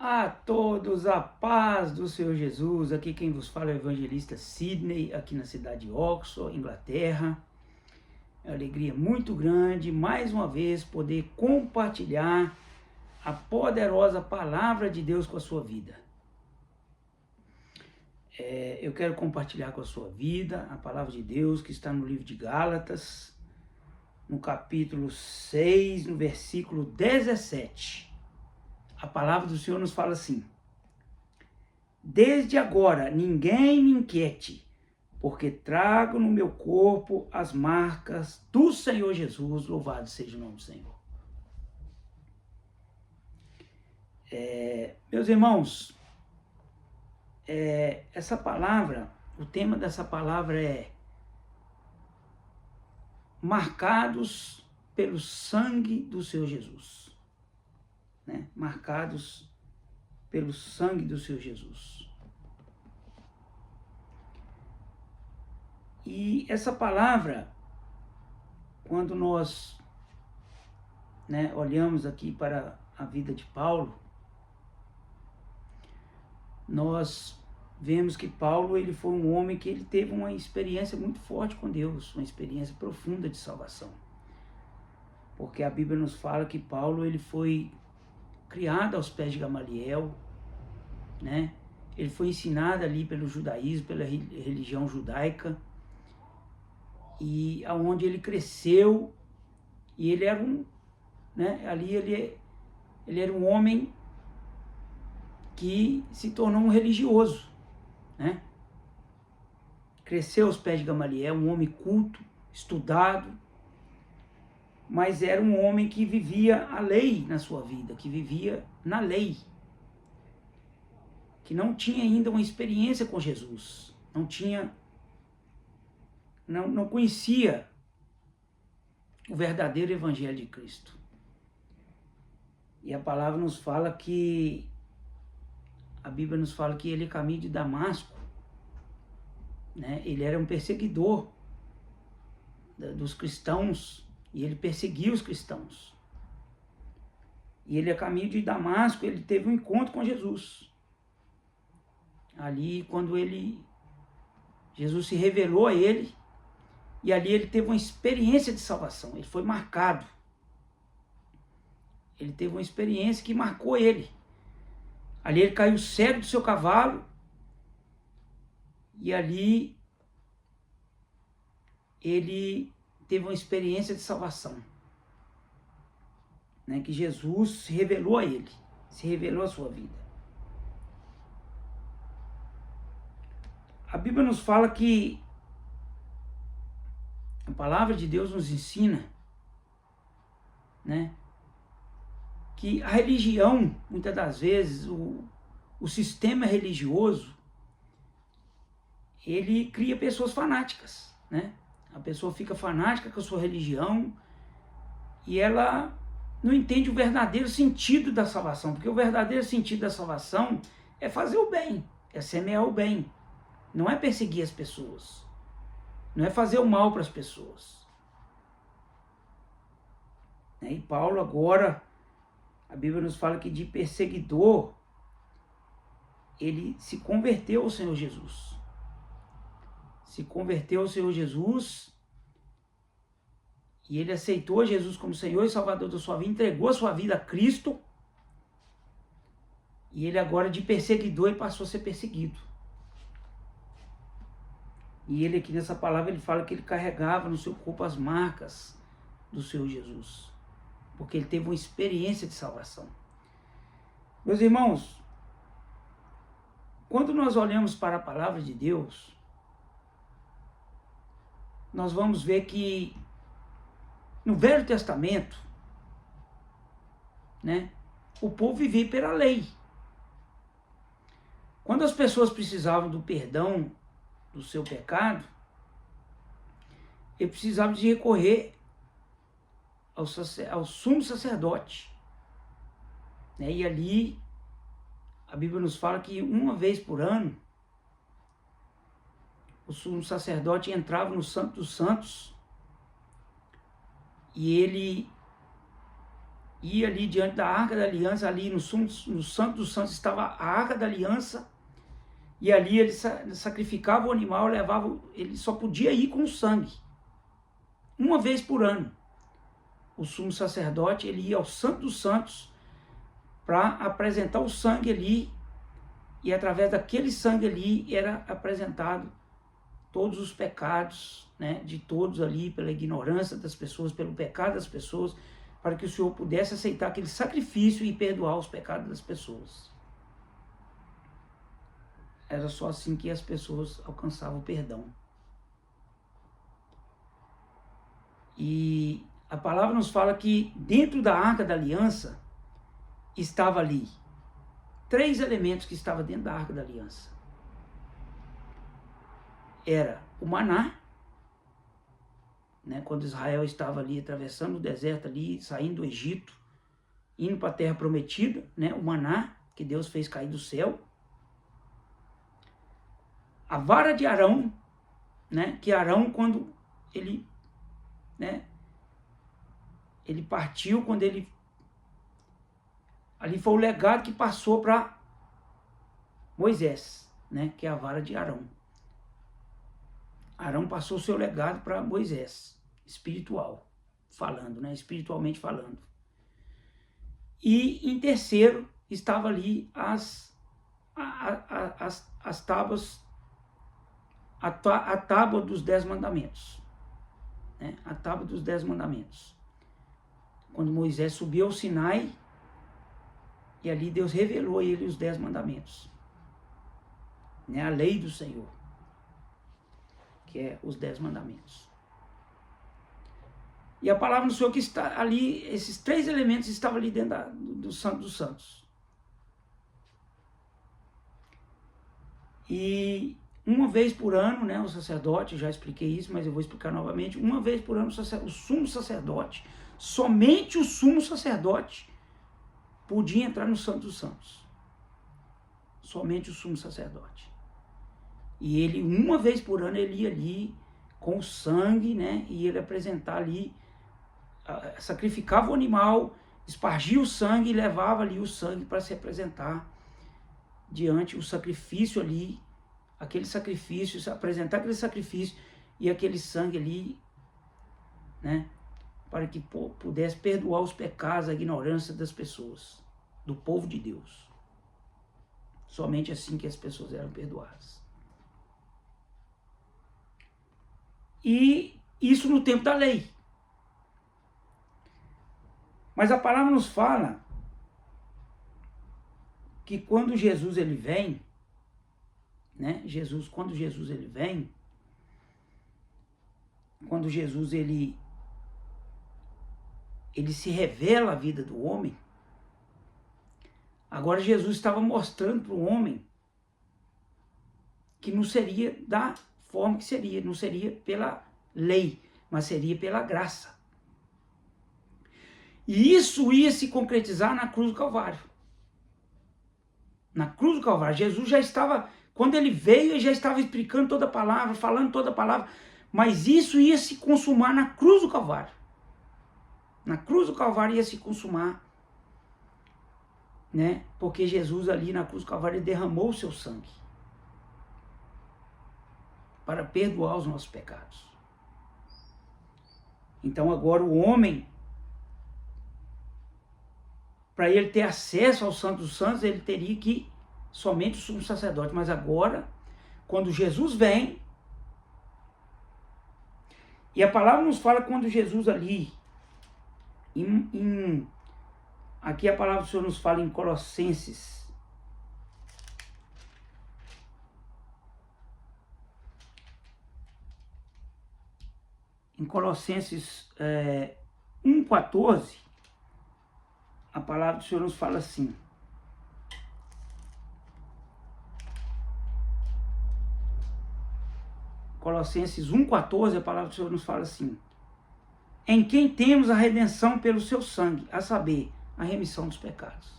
A todos a paz do Senhor Jesus. Aqui quem vos fala é o evangelista Sidney, aqui na cidade de Oxford, Inglaterra. É uma alegria muito grande, mais uma vez, poder compartilhar a poderosa palavra de Deus com a sua vida. Eu quero compartilhar com a sua vida a palavra de Deus que está no livro de Gálatas, no capítulo 6, no versículo 17. A palavra do Senhor nos fala assim: desde agora ninguém me inquiete, porque trago no meu corpo as marcas do Senhor Jesus, louvado seja o nome do Senhor. Meus irmãos, essa palavra, o tema dessa palavra é marcados pelo sangue do Senhor Jesus. Marcados pelo sangue do Senhor Jesus. E essa palavra, quando nós olhamos aqui para a vida de Paulo, nós vemos que Paulo ele foi um homem que ele teve uma experiência muito forte com Deus, uma experiência profunda de salvação. Porque a Bíblia nos fala que Paulo ele foi criado aos pés de Gamaliel, Ele foi ensinado ali pelo judaísmo, pela religião judaica, e aonde ele cresceu, e ele era ele era um homem que se tornou um religioso, Cresceu aos pés de Gamaliel, um homem culto, estudado, mas era um homem que vivia a lei na sua vida, que vivia na lei, que não tinha ainda uma experiência com Jesus, não conhecia o verdadeiro evangelho de Cristo. E a palavra nos fala que, a Bíblia nos fala que ele, a caminho de Damasco, ele era um perseguidor dos cristãos, e ele perseguia os cristãos. E ele, a caminho de Damasco, ele teve um encontro com Jesus. Ali, quando Jesus se revelou a ele, e ali ele teve uma experiência de salvação, ele foi marcado. Ele teve uma experiência que marcou ele. Ali ele caiu cego do seu cavalo, e ali ele teve uma experiência de salvação, que Jesus se revelou a ele, se revelou a sua vida. A Bíblia nos fala que a palavra de Deus nos ensina, que a religião, muitas das vezes, o sistema religioso, ele cria pessoas fanáticas, A pessoa fica fanática com a sua religião e ela não entende o verdadeiro sentido da salvação, porque o verdadeiro sentido da salvação é fazer o bem, é semear o bem, não é perseguir as pessoas, não é fazer o mal para as pessoas. E Paulo agora, a Bíblia nos fala que de perseguidor, ele se converteu ao Senhor Jesus. Se converteu ao Senhor Jesus, e ele aceitou Jesus como Senhor e Salvador da sua vida, entregou a sua vida a Cristo, e ele agora de perseguidor ele passou a ser perseguido. E ele aqui nessa palavra ele fala que ele carregava no seu corpo as marcas do Senhor Jesus, porque ele teve uma experiência de salvação. Meus irmãos, quando nós olhamos para a palavra de Deus, nós vamos ver que no Velho Testamento, o povo vivia pela lei. Quando as pessoas precisavam do perdão do seu pecado, eles precisavam de recorrer ao sumo sacerdote. E ali, a Bíblia nos fala que uma vez por ano, o sumo sacerdote entrava no Santo dos Santos e ele E ali diante da Arca da Aliança, ali no Santo dos Santos estava a Arca da Aliança, e ali ele sacrificava o animal, levava, ele só podia ir com o sangue. Uma vez por ano, o sumo sacerdote ele ia ao Santo dos Santos para apresentar o sangue ali, e através daquele sangue ali era apresentado todos os pecados, né, de todos ali, pela ignorância das pessoas, pelo pecado das pessoas, para que o Senhor pudesse aceitar aquele sacrifício e perdoar os pecados das pessoas. Era só assim que as pessoas alcançavam o perdão. E a palavra nos fala que dentro da Arca da Aliança estava ali 3 elementos que estavam dentro da Arca da Aliança. Era o maná, né, quando Israel estava ali atravessando o deserto ali, saindo do Egito, indo para a terra prometida, né, o maná que Deus fez cair do céu. A vara de Arão, né, que Arão quando ele, né, ele partiu, quando ele ali foi o legado que passou para Moisés, né, que é a vara de Arão. Arão passou o seu legado para Moisés, espiritual falando, né, espiritualmente falando. E em terceiro estava ali as tábuas, a tábua dos 10 mandamentos, né, a tábua dos 10 mandamentos. Quando Moisés subiu ao Sinai, e ali Deus revelou a ele os 10 mandamentos, né, a lei do Senhor, que é os 10 mandamentos. E a palavra do Senhor que está ali, esses 3 elementos estavam ali dentro do Santo dos Santos. E uma vez por ano, né, o sacerdote, já expliquei isso, mas eu vou explicar novamente, uma vez por ano o sumo sacerdote, somente o sumo sacerdote podia entrar no Santo dos Santos. Somente o sumo sacerdote. E ele, uma vez por ano, ele ia ali com o sangue, né, e ele apresentar ali, sacrificava o animal, espargia o sangue e levava ali o sangue para se apresentar diante o sacrifício ali, aquele sacrifício, apresentar aquele sacrifício e aquele sangue ali, né, para que pudesse perdoar os pecados, a ignorância das pessoas, do povo de Deus. Somente assim que as pessoas eram perdoadas. E isso no tempo da lei. Mas a palavra nos fala que quando Jesus ele vem, né? Quando Jesus ele vem, quando Jesus ele se revela a vida do homem, agora Jesus estava mostrando para o homem que não seria da forma que seria, não seria pela lei, mas seria pela graça. E isso ia se concretizar na cruz do Calvário. Na cruz do Calvário, Jesus já estava, quando ele veio, ele já estava explicando toda a palavra, falando toda a palavra, mas isso ia se consumar na cruz do Calvário. Na cruz do Calvário ia se consumar, né? Porque Jesus ali na cruz do Calvário ele derramou o seu sangue para perdoar os nossos pecados. Então agora o homem, para ele ter acesso ao Santo dos Santos, ele teria que somente o sumo sacerdote. Mas agora, quando Jesus vem, e a palavra nos fala quando Jesus ali, aqui a palavra do Senhor nos fala em Colossenses, em Colossenses 1,14, a palavra do Senhor nos fala assim: Colossenses 1,14, a palavra do Senhor nos fala assim: em quem temos a redenção pelo seu sangue, a saber, a remissão dos pecados.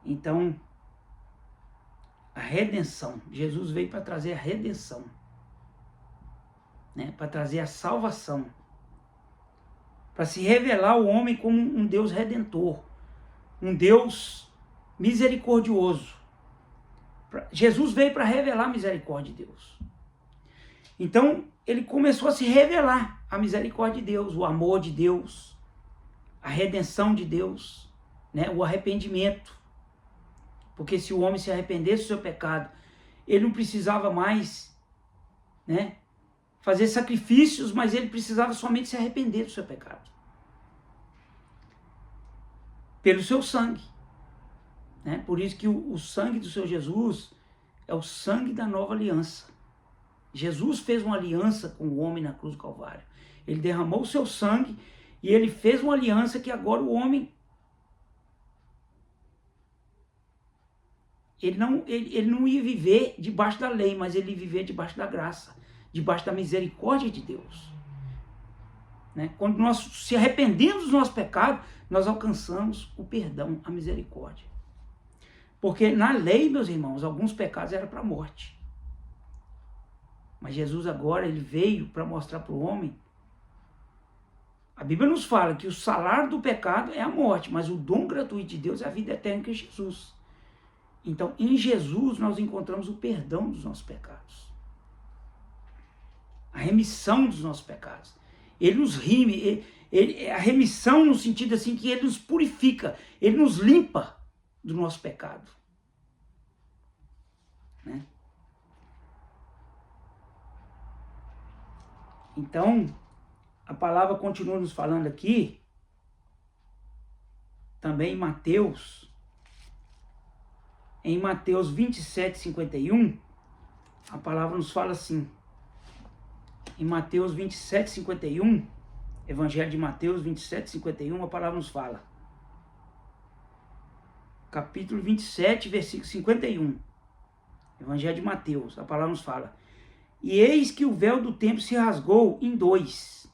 Então, a redenção, Jesus veio para trazer a redenção, né? Para trazer a salvação para se revelar ao homem como um Deus redentor, um Deus misericordioso. Jesus veio para revelar a misericórdia de Deus. Então, ele começou a se revelar a misericórdia de Deus, o amor de Deus, a redenção de Deus, né? O arrependimento. Porque se o homem se arrependesse do seu pecado, ele não precisava mais, né, fazer sacrifícios, mas ele precisava somente se arrepender do seu pecado. Pelo seu sangue. Né? Por isso que o sangue do Senhor Jesus é o sangue da nova aliança. Jesus fez uma aliança com o homem na cruz do Calvário. Ele derramou o seu sangue e ele fez uma aliança que agora o homem, ele não ia viver debaixo da lei, mas ele ia viver debaixo da graça, debaixo da misericórdia de Deus. Né? Quando nós se arrependemos dos nossos pecados, nós alcançamos o perdão, a misericórdia. Porque na lei, meus irmãos, alguns pecados eram para a morte. Mas Jesus agora, ele veio para mostrar para o homem. A Bíblia nos fala que o salário do pecado é a morte, mas o dom gratuito de Deus é a vida eterna que é Jesus. Então, em Jesus, nós encontramos o perdão dos nossos pecados. A remissão dos nossos pecados. Ele nos rime, a remissão no sentido assim que ele nos purifica, ele nos limpa do nosso pecado. Né? Então, a palavra continua nos falando aqui, também em Mateus 27:51, a palavra nos fala assim, em Mateus 27:51, Evangelho de Mateus 27:51, a palavra nos fala, capítulo 27, versículo 51, Evangelho de Mateus, a palavra nos fala, e eis que o véu do templo se rasgou em dois.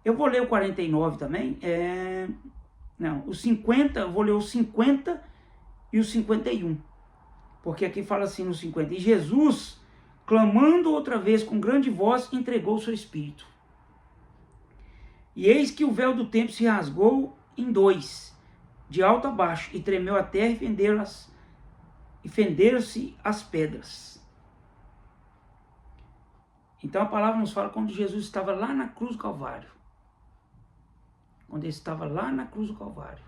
Eu vou ler o 49 também, o 50, eu vou ler o 50 e o 51, porque aqui fala assim no 50, e Jesus, clamando outra vez com grande voz, entregou o seu espírito. E eis que o véu do templo se rasgou em dois, de alto a baixo, e tremeu a terra e fenderam-se as pedras. Então a palavra nos fala quando Jesus estava lá na cruz do Calvário. Quando ele estava lá na cruz do Calvário.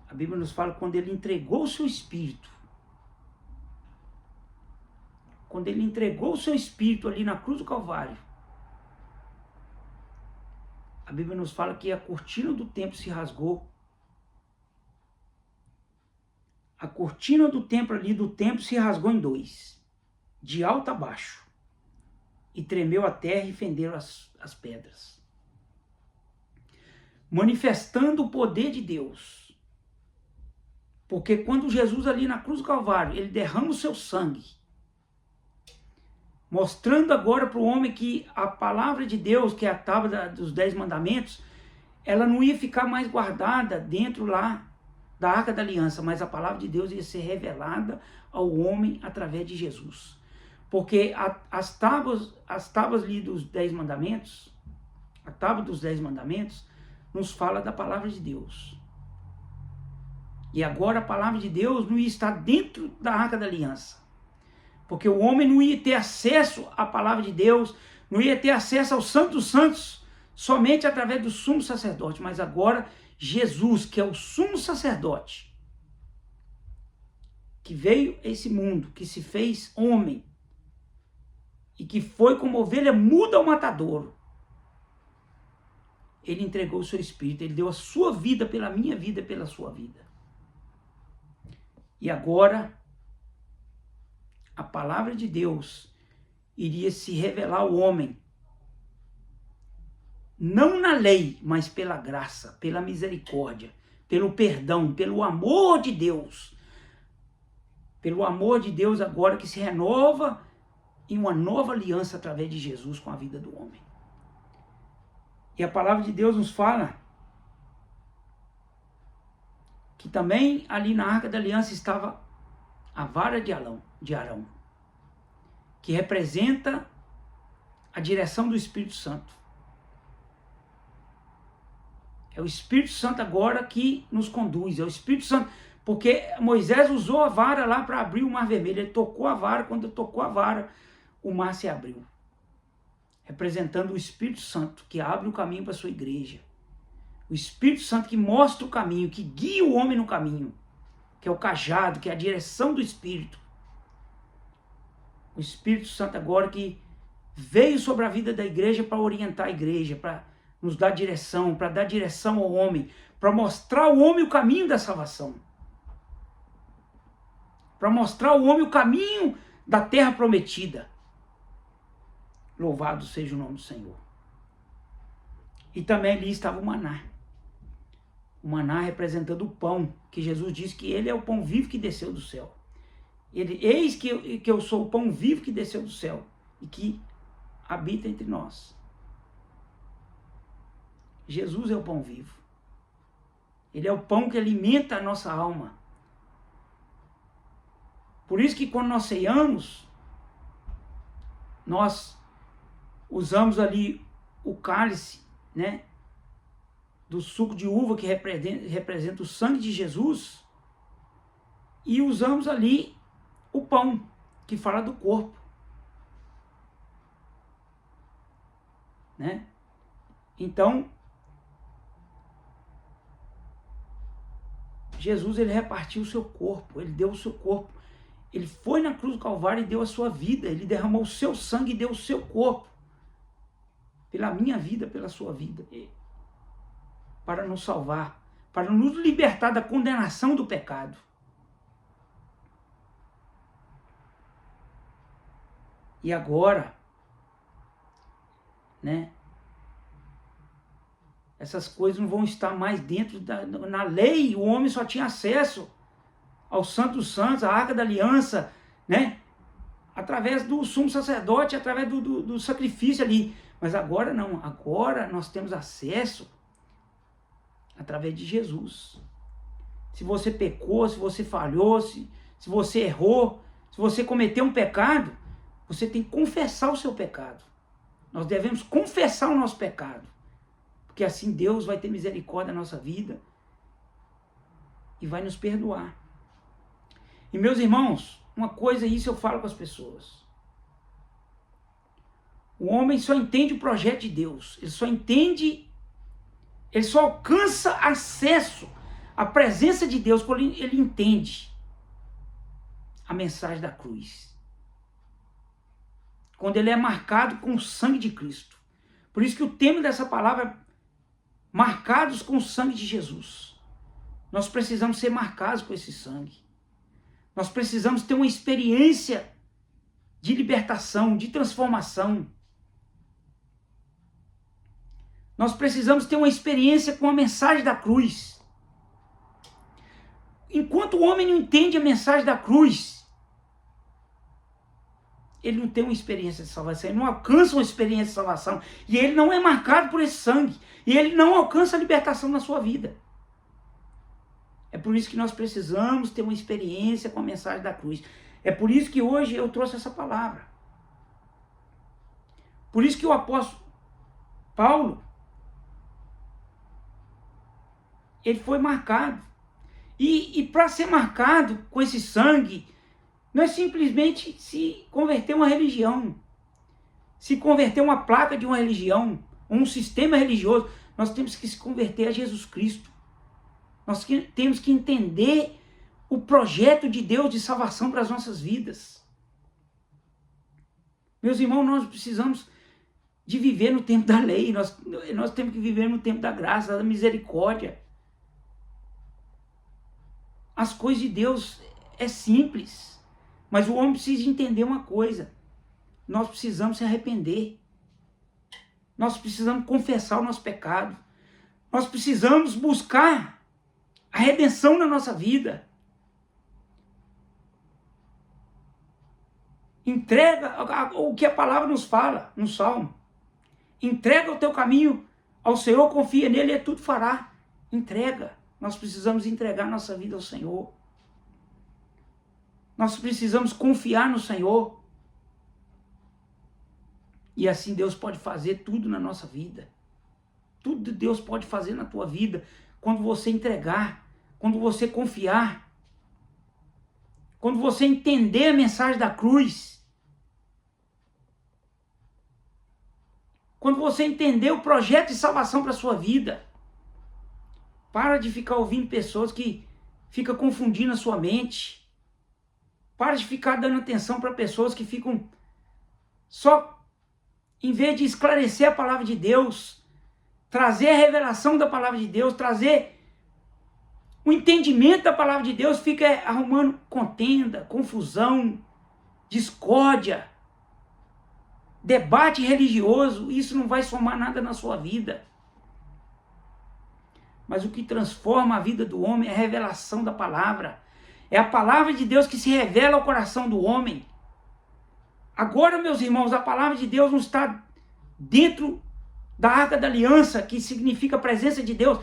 A Bíblia nos fala quando ele entregou o seu espírito. Quando ele entregou o seu espírito ali na cruz do Calvário. A Bíblia nos fala que a cortina do templo se rasgou. A cortina do templo ali do templo se rasgou em dois, de alto a baixo, e tremeu a terra e fenderam as pedras, manifestando o poder de Deus. Porque quando Jesus ali na cruz do Calvário, ele derrama o seu sangue, mostrando agora para o homem que a palavra de Deus, que é a tábua dos 10 mandamentos, ela não ia ficar mais guardada dentro lá da Arca da Aliança, mas a palavra de Deus ia ser revelada ao homem através de Jesus. Porque as tábuas ali dos 10 mandamentos, a tábua dos 10 mandamentos, nos fala da palavra de Deus. E agora a palavra de Deus não ia estar dentro da Arca da Aliança. Porque o homem não ia ter acesso à palavra de Deus, não ia ter acesso ao Santo dos Santos, somente através do sumo sacerdote. Mas agora Jesus, que é o sumo sacerdote, que veio a esse mundo, que se fez homem, e que foi como ovelha muda ao matadouro, ele entregou o seu espírito, ele deu a sua vida pela minha vida e pela sua vida. E agora, a palavra de Deus iria se revelar ao homem, não na lei, mas pela graça, pela misericórdia, pelo perdão, pelo amor de Deus. Pelo amor de Deus agora que se renova em uma nova aliança através de Jesus com a vida do homem. E a palavra de Deus nos fala que também ali na Arca da Aliança estava a vara de Arão, que representa a direção do Espírito Santo. É o Espírito Santo agora que nos conduz, é o Espírito Santo. Porque Moisés usou a vara lá para abrir o Mar Vermelho. Ele tocou a vara, quando ele tocou a vara, o mar se abriu. Representando o Espírito Santo, que abre o caminho para a sua igreja. O Espírito Santo que mostra o caminho, que guia o homem no caminho. Que é o cajado, que é a direção do Espírito. O Espírito Santo agora que veio sobre a vida da igreja para orientar a igreja, para nos dar direção, para dar direção ao homem, para mostrar ao homem o caminho da salvação. Para mostrar ao homem o caminho da terra prometida. Louvado seja o nome do Senhor. E também ali estava o maná. O maná representando o pão, que Jesus disse que ele é o pão vivo que desceu do céu. Eis que eu sou o pão vivo que desceu do céu e que habita entre nós. Jesus é o pão vivo. Ele é o pão que alimenta a nossa alma. Por isso que quando nós ceiamos, nós usamos ali o cálice, né, do suco de uva que representa o sangue de Jesus, e usamos ali o pão, que fala do corpo. Né? Então, Jesus, ele repartiu o seu corpo, ele deu o seu corpo. Ele foi na cruz do Calvário e deu a sua vida. Ele derramou o seu sangue e deu o seu corpo. Pela minha vida, pela sua vida. Para nos salvar. Para nos libertar da condenação do pecado. E agora, né? Essas coisas não vão estar mais dentro na lei. O homem só tinha acesso ao Santo dos Santos, a Arca da Aliança, né? Através do sumo sacerdote, através do sacrifício ali. Mas agora não, agora nós temos acesso através de Jesus. Se você pecou, se você falhou, se você errou, se você cometeu um pecado, você tem que confessar o seu pecado. Nós devemos confessar o nosso pecado. Porque assim Deus vai ter misericórdia na nossa vida e vai nos perdoar. E meus irmãos, uma coisa, isso eu falo com as pessoas. O homem só entende o projeto de Deus. Ele só alcança acesso à presença de Deus quando ele entende a mensagem da cruz. Quando ele é marcado com o sangue de Cristo. Por isso que o tema dessa palavra é marcados com o sangue de Jesus. Nós precisamos ser marcados com esse sangue. Nós precisamos ter uma experiência de libertação, de transformação. Nós precisamos ter uma experiência com a mensagem da cruz. Enquanto o homem não entende a mensagem da cruz, ele não tem uma experiência de salvação, ele não alcança uma experiência de salvação, e ele não é marcado por esse sangue, e ele não alcança a libertação na sua vida. É por isso que nós precisamos ter uma experiência com a mensagem da cruz. É por isso que hoje eu trouxe essa palavra. Por isso que o apóstolo Paulo, ele foi marcado. E para ser marcado com esse sangue, não é simplesmente se converter a uma religião, se converter a uma placa de uma religião, um sistema religioso. Nós temos que se converter a Jesus Cristo. Nós temos que entender o projeto de Deus de salvação para as nossas vidas. Meus irmãos, nós precisamos de viver no tempo da lei. Nós temos que viver no tempo da graça, da misericórdia. As coisas de Deus é simples. Mas o homem precisa entender uma coisa. Nós precisamos se arrepender. Nós precisamos confessar o nosso pecado. Nós precisamos buscar a redenção na nossa vida. Entrega o que a palavra nos fala no Salmo. Entrega o teu caminho ao Senhor, confia nele e tudo fará. Entrega. Nós precisamos entregar nossa vida ao Senhor. Nós precisamos confiar no Senhor. E assim Deus pode fazer tudo na nossa vida. Tudo Deus pode fazer na tua vida quando você entregar, quando você confiar, quando você entender a mensagem da cruz, quando você entender o projeto de salvação para a sua vida. Para de ficar ouvindo pessoas que ficam confundindo a sua mente. Para de ficar dando atenção para pessoas que ficam só, em vez de esclarecer a palavra de Deus, trazer a revelação da palavra de Deus, trazer o entendimento da palavra de Deus, fica arrumando contenda, confusão, discórdia, debate religioso. Isso não vai somar nada na sua vida. Mas o que transforma a vida do homem é a revelação da palavra. É a palavra de Deus que se revela ao coração do homem. Agora, meus irmãos, a palavra de Deus não está dentro da Arca da Aliança, que significa a presença de Deus.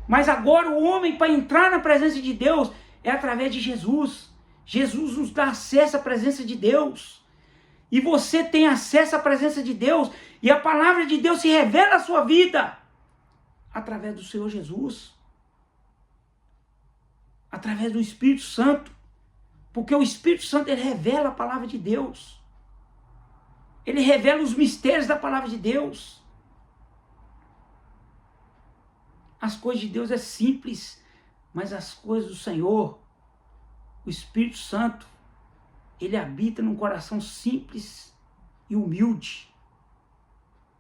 Mas agora o homem, para entrar na presença de Deus, é através de Jesus. Jesus nos dá acesso à presença de Deus. E você tem acesso à presença de Deus. E a palavra de Deus se revela à sua vida através do Senhor Jesus. Através do Espírito Santo. Porque o Espírito Santo, ele revela a palavra de Deus. Ele revela os mistérios da palavra de Deus. As coisas de Deus é simples, mas as coisas do Senhor, o Espírito Santo, ele habita num coração simples e humilde.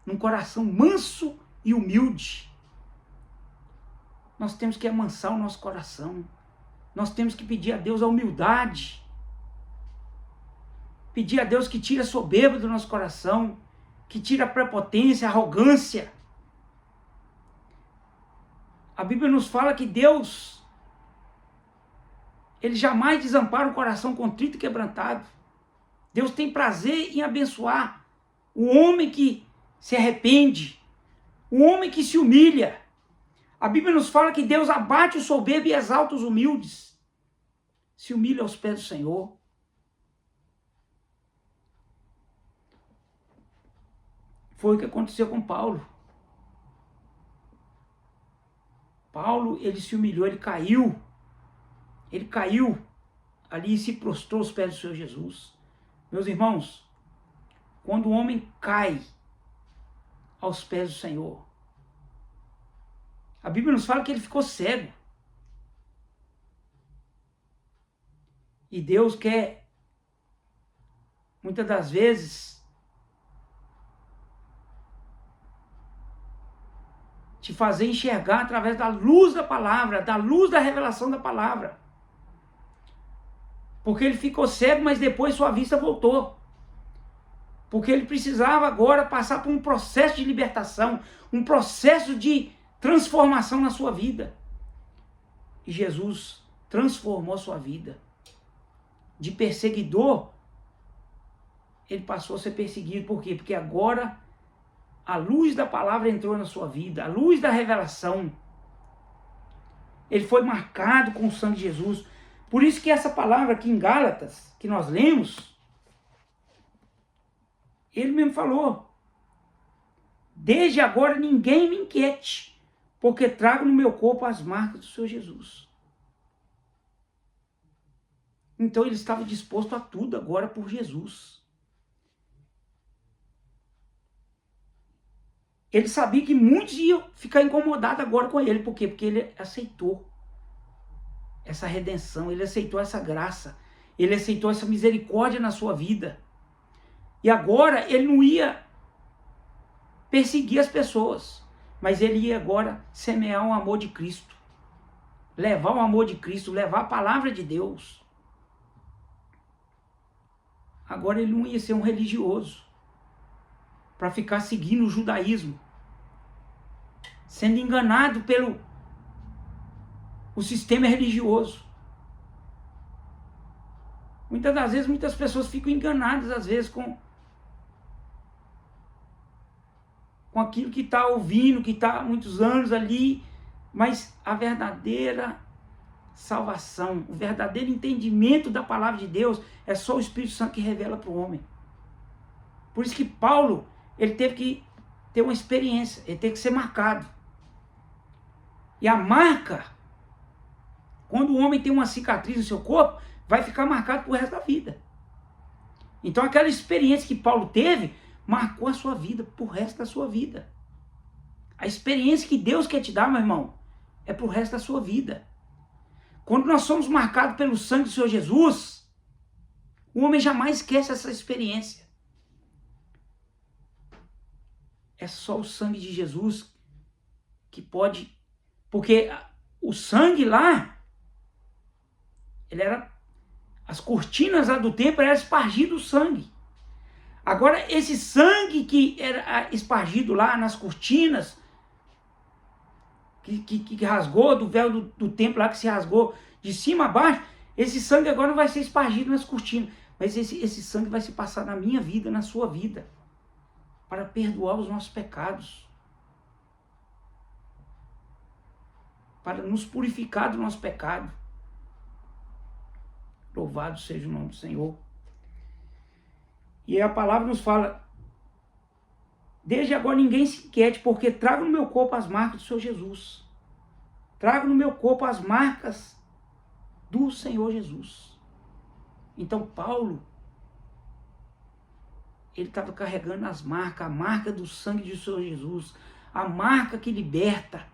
Num coração manso e humilde. Nós temos que amansar o nosso coração. Nós temos que pedir a Deus a humildade. Pedir a Deus que tire a soberba do nosso coração, que tire a prepotência, a arrogância. A Bíblia nos fala que Deus, ele jamais desampara o coração contrito e quebrantado. Deus tem prazer em abençoar o homem que se arrepende, o homem que se humilha. A Bíblia nos fala que Deus abate o soberbo e exalta os humildes. Se humilha aos pés do Senhor. Foi o que aconteceu com Paulo. Paulo, ele se humilhou, ele caiu. Ele caiu ali e se prostrou aos pés do Senhor Jesus. Meus irmãos, quando o homem cai aos pés do Senhor, a Bíblia nos fala que ele ficou cego. E Deus quer, muitas das vezes, te fazer enxergar através da luz da palavra, da luz da revelação da palavra. Porque ele ficou cego, mas depois sua vista voltou. Porque ele precisava agora passar por um processo de libertação, um processo de transformação na sua vida. E Jesus transformou a sua vida. De perseguidor, ele passou a ser perseguido. Por quê? Porque agora a luz da palavra entrou na sua vida, a luz da revelação. Ele foi marcado com o sangue de Jesus. Por isso que essa palavra aqui em Gálatas, que nós lemos, ele mesmo falou: desde agora ninguém me inquiete, porque trago no meu corpo as marcas do Senhor Jesus. Então ele estava disposto a tudo agora por Jesus. Ele sabia que muitos iam ficar incomodados agora com ele. Por quê? Porque ele aceitou essa redenção, ele aceitou essa graça, ele aceitou essa misericórdia na sua vida. E agora ele não ia perseguir as pessoas, mas ele ia agora semear o amor de Cristo, levar o amor de Cristo, levar a palavra de Deus. Agora ele não ia ser um religioso, para ficar seguindo o judaísmo, sendo enganado pelo o sistema religioso. Muitas das vezes, muitas pessoas ficam enganadas, às vezes, com aquilo que está ouvindo, que está há muitos anos ali, mas a verdadeira salvação, o verdadeiro entendimento da palavra de Deus, é só o Espírito Santo que revela para o homem. Por isso que Paulo, ele teve que ter uma experiência, ele teve que ser marcado. E a marca, quando o homem tem uma cicatriz no seu corpo, vai ficar marcado pro resto da vida. Então aquela experiência que Paulo teve, marcou a sua vida, pro resto da sua vida. A experiência que Deus quer te dar, meu irmão, é pro resto da sua vida. Quando nós somos marcados pelo sangue do Senhor Jesus, o homem jamais esquece essa experiência. É só o sangue de Jesus que pode... Porque o sangue lá, ele era... As cortinas lá do templo eram espargido o sangue. Agora, esse sangue que era espargido lá nas cortinas, que rasgou do véu do templo lá, que se rasgou de cima a baixo, esse sangue agora não vai ser espargido nas cortinas, mas esse sangue vai se passar na minha vida, na sua vida, para perdoar os nossos pecados, para nos purificar do nosso pecado. Louvado seja o nome do Senhor. E a palavra nos fala: desde agora ninguém se inquiete, porque trago no meu corpo as marcas do Senhor Jesus. Trago no meu corpo as marcas do Senhor Jesus. Então Paulo, ele estava carregando as marcas, a marca do sangue do Senhor Jesus, a marca que liberta,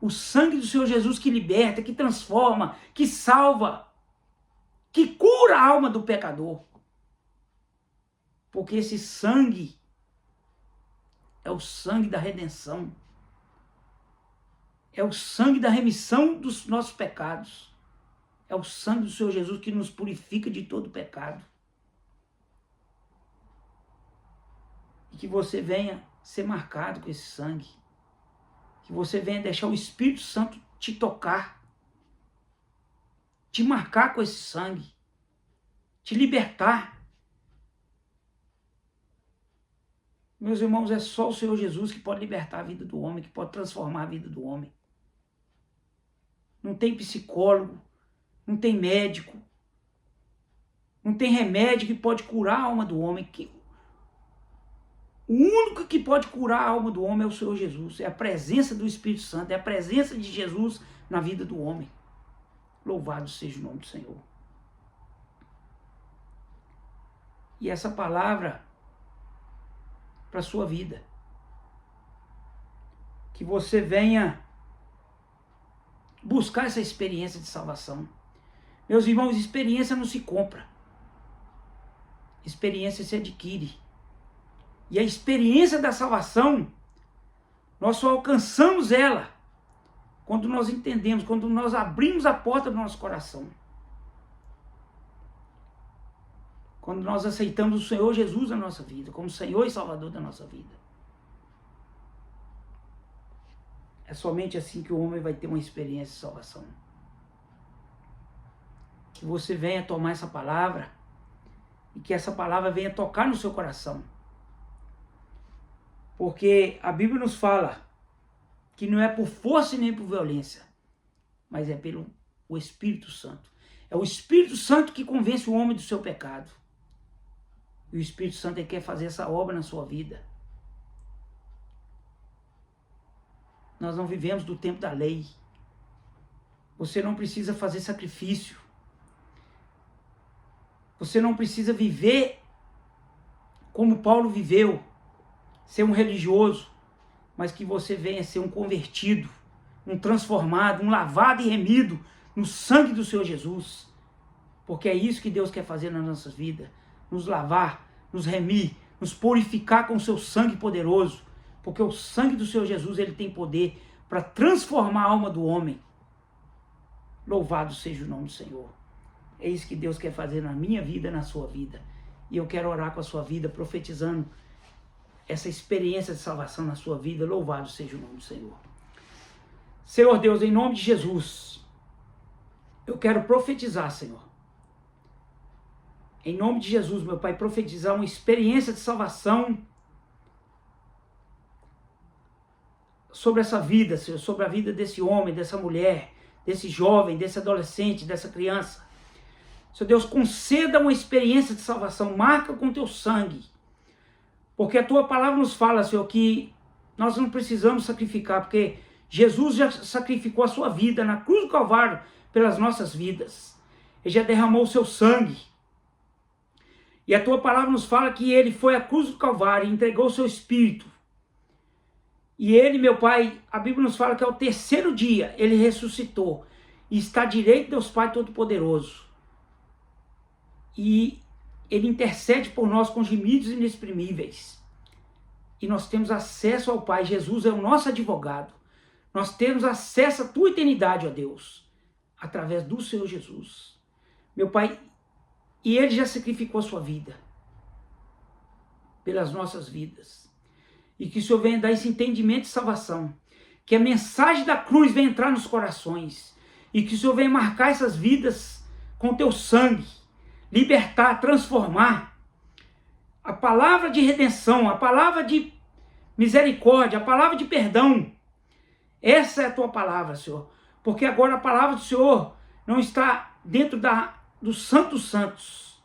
o sangue do Senhor Jesus que liberta, que transforma, que salva, que cura a alma do pecador. Porque esse sangue é o sangue da redenção. É o sangue da remissão dos nossos pecados. É o sangue do Senhor Jesus que nos purifica de todo pecado. E que você venha ser marcado com esse sangue. Que você venha deixar o Espírito Santo te tocar. Te marcar com esse sangue. Te libertar. Meus irmãos, é só o Senhor Jesus que pode libertar a vida do homem, que pode transformar a vida do homem. Não tem psicólogo, não tem médico, não tem remédio que pode curar a alma do homem. O único que pode curar a alma do homem é o Senhor Jesus. É a presença do Espírito Santo, é a presença de Jesus na vida do homem. Louvado seja o nome do Senhor. E essa palavra para a sua vida. Que você venha buscar essa experiência de salvação. Meus irmãos, experiência não se compra. Experiência se adquire. E a experiência da salvação, nós só alcançamos ela quando nós entendemos, quando nós abrimos a porta do nosso coração. Quando nós aceitamos o Senhor Jesus na nossa vida, como Senhor e Salvador da nossa vida. É somente assim que o homem vai ter uma experiência de salvação. Que você venha tomar essa palavra e que essa palavra venha tocar no seu coração. Porque a Bíblia nos fala que não é por força nem por violência, mas é pelo o Espírito Santo. É o Espírito Santo que convence o homem do seu pecado. E o Espírito Santo quer fazer essa obra na sua vida. Nós não vivemos do tempo da lei. Você não precisa fazer sacrifício. Você não precisa viver como Paulo viveu, ser um religioso, mas que você venha ser um convertido, um transformado, um lavado e remido no sangue do Senhor Jesus. Porque é isso que Deus quer fazer nas nossas vidas. Nos lavar, nos remir, nos purificar com o seu sangue poderoso, porque o sangue do Senhor Jesus, ele tem poder para transformar a alma do homem. Louvado seja o nome do Senhor. É isso que Deus quer fazer na minha vida, na sua vida. E eu quero orar com a sua vida, profetizando essa experiência de salvação na sua vida. Louvado seja o nome do Senhor. Senhor Deus, em nome de Jesus, eu quero profetizar, Senhor. Em nome de Jesus, meu Pai, profetizar uma experiência de salvação sobre essa vida, Senhor, sobre a vida desse homem, dessa mulher, desse jovem, desse adolescente, dessa criança. Senhor Deus, conceda uma experiência de salvação, marca com teu sangue. Porque a tua palavra nos fala, Senhor, que nós não precisamos sacrificar, porque Jesus já sacrificou a sua vida na cruz do Calvário pelas nossas vidas. Ele já derramou o seu sangue. E a tua palavra nos fala que ele foi à cruz do Calvário e entregou o seu Espírito. E ele, meu Pai, a Bíblia nos fala que ao terceiro dia ele ressuscitou e está à direita de Deus Pai Todo-Poderoso. E ele intercede por nós com gemidos inexprimíveis. E nós temos acesso ao Pai. Jesus é o nosso advogado. Nós temos acesso à tua eternidade, ó Deus, através do Senhor Jesus. Meu Pai, e ele já sacrificou a sua vida pelas nossas vidas. E que o Senhor venha dar esse entendimento de salvação. Que a mensagem da cruz venha entrar nos corações. E que o Senhor venha marcar essas vidas com teu sangue. Libertar, transformar. A palavra de redenção, a palavra de misericórdia, a palavra de perdão. Essa é a tua palavra, Senhor. Porque agora a palavra do Senhor não está dentro dos santos santos.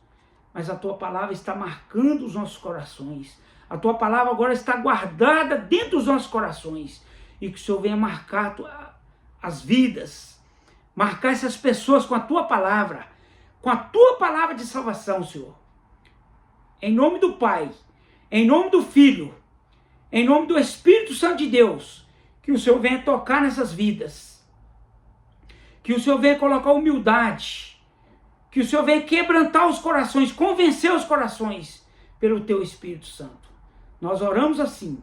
Mas a tua palavra está marcando os nossos corações. A tua palavra agora está guardada dentro dos nossos corações. E que o Senhor venha marcar as vidas. Marcar essas pessoas com a tua palavra. Com a tua palavra de salvação, Senhor. Em nome do Pai. Em nome do Filho. Em nome do Espírito Santo de Deus. Que o Senhor venha tocar nessas vidas. Que o Senhor venha colocar humildade. Que o Senhor venha quebrantar os corações. Convencer os corações. Pelo teu Espírito Santo. Nós oramos assim,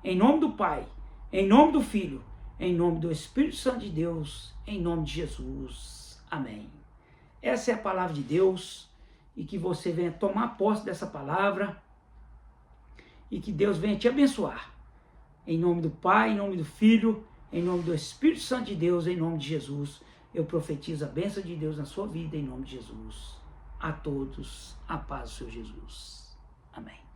em nome do Pai, em nome do Filho, em nome do Espírito Santo de Deus, em nome de Jesus. Amém. Essa é a palavra de Deus, e que você venha tomar posse dessa palavra, e que Deus venha te abençoar. Em nome do Pai, em nome do Filho, em nome do Espírito Santo de Deus, em nome de Jesus, eu profetizo a bênção de Deus na sua vida, em nome de Jesus. A todos, a paz do Senhor Jesus. Amém.